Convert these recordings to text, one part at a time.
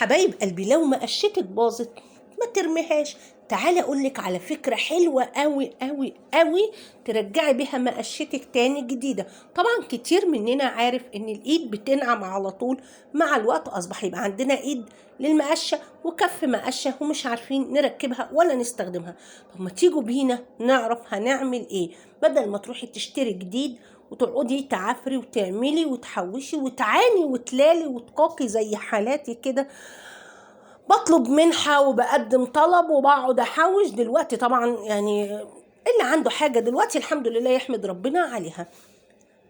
حبايب قلبي، لو مقشتك باظت ما ترميهاش. تعالى اقولك على فكرة حلوة قوي قوي قوي ترجعي بيها مقشتك تاني جديدة. طبعا كتير مننا عارف ان الايد بتنعم على طول، مع الوقت اصبح يبقى عندنا ايد للمقشة وكف مقشة ومش عارفين نركبها ولا نستخدمها. طب ما تيجوا بينا نعرف هنعمل ايه، بدل ما تروحي تشتري جديد وتقعدي تعافري وتعملي وتحوشي وتعاني وتلالي وتقاقي زي حالاتي كده. بطلب منحة وبقدم طلب وبقعد احوش. دلوقتي طبعا يعني اللي عنده حاجة دلوقتي الحمد لله يحمد ربنا عليها.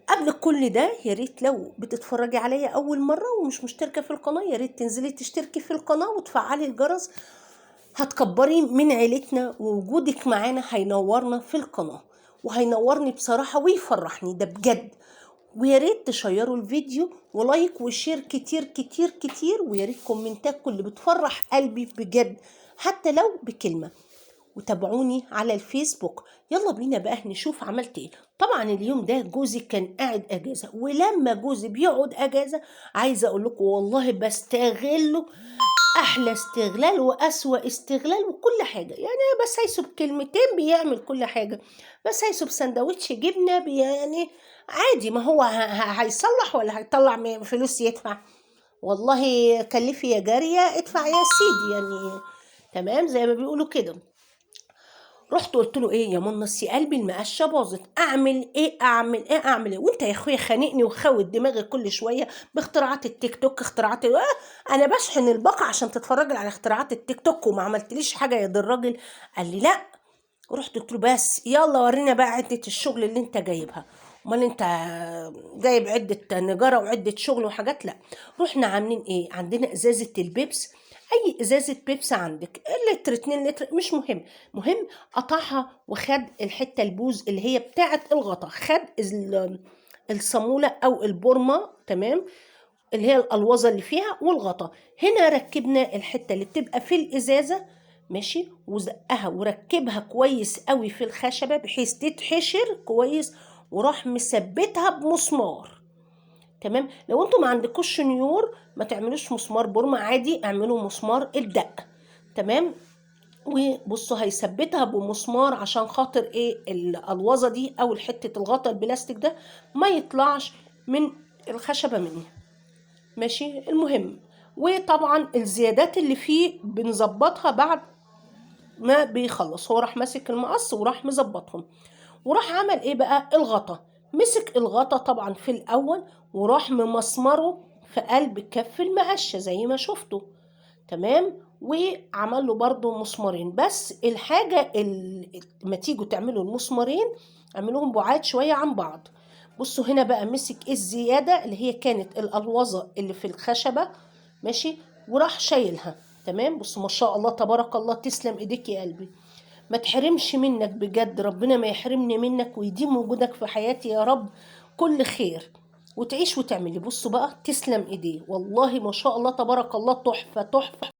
قبل كل ده يا ريت لو بتتفرجي عليا اول مرة ومش مشتركة في القناة، يا ريت تنزلي تشتركي في القناة وتفعلي الجرس، هتكبري من عيلتنا ووجودك معانا هينورنا في القناة وهينورني بصراحة ويفرحني ده بجد. ويا ريت تشيروا الفيديو ولايك وشير كتير كتير كتير، ويا ريت كومنتاتكم اللي بتفرح قلبي بجد حتى لو بكلمة. وتابعوني على الفيسبوك. يلا بينا بقى نشوف عملت ايه. طبعا اليوم ده جوزي كان قاعد اجازة، ولما جوزي بيقعد اجازة عايزة اقول لكم والله بستغله احلى استغلال واسوأ استغلال وكل حاجه. يعني بس هيسو بكلمتين بيعمل كل حاجه، بس هيسو بسندوتش جبنه يعني عادي. ما هو هيصلح ولا هيطلع فلوس يدفع؟ والله كلفي يا جاريه ادفع يا سيدي يعني. تمام زي ما بيقولوا كده. رحت قلت له ايه يا منص يا قلبي، المقشه باظت، اعمل ايه اعمل ايه اعمل ايه؟ وانت يا اخويا خانقني وخوت دماغي كل شويه باختراعات التيك توك، اختراعات انا بشحن الباقه عشان تتفرج على اختراعات التيك توك وما عملتليش حاجه يا دي الراجل. قال لي لا. رحت قلت له بس يلا ورينا بقى عده الشغل اللي انت جايبها. امال انت جايب عده نجاره وعده شغل وحاجات؟ لا. رحنا عاملين ايه، عندنا ازازه البيبس، اي ازازه بيبس عندك لتر 2 لتر مش مهم، مهم قطعها وخد الحته البوز اللي هي بتاعه الغطا، خد الصاموله او البورمه، تمام، اللي هي الالوظه اللي فيها والغطا. هنا ركبنا الحته اللي بتبقى في الازازه، ماشي، وزقها وركبها كويس قوي في الخشبه بحيث تتحشر كويس، وراح مثبتها بمسمار. تمام. لو انتوا ما عندكوش شنيور ما تعملوش مسمار بورما، عادي اعملوا مسمار الدق. تمام. وبصوا هيثبتها بمسمار عشان خاطر ايه الالوظه دي او حته الغطا البلاستيك ده ما يطلعش من الخشبه مني. ماشي. المهم وطبعا الزيادات اللي فيه بنظبطها بعد ما بيخلص. هو راح ماسك المقص وراح مظبطهم، وراح عمل ايه بقى الغطا. مسك الغطا طبعا في الاول وراح ممسمره في قلب كف المقشه زي ما شفتوا. تمام. وعمل له برضو مسمارين، بس الحاجه ما تيجوا تعملوا المسمارين اعملوهم بعاد شويه عن بعض. بصوا هنا بقى مسك الزياده اللي هي كانت الالوظه اللي في الخشبه، ماشي، وراح شايلها. تمام. بصوا ما شاء الله تبارك الله، تسلم ايديك يا قلبي، ما تحرمش منك بجد، ربنا ما يحرمني منك ويديم وجودك في حياتي يا رب كل خير وتعيش وتعملي. بصوا بقى تسلم ايديه والله ما شاء الله تبارك الله، تحفة تحفة.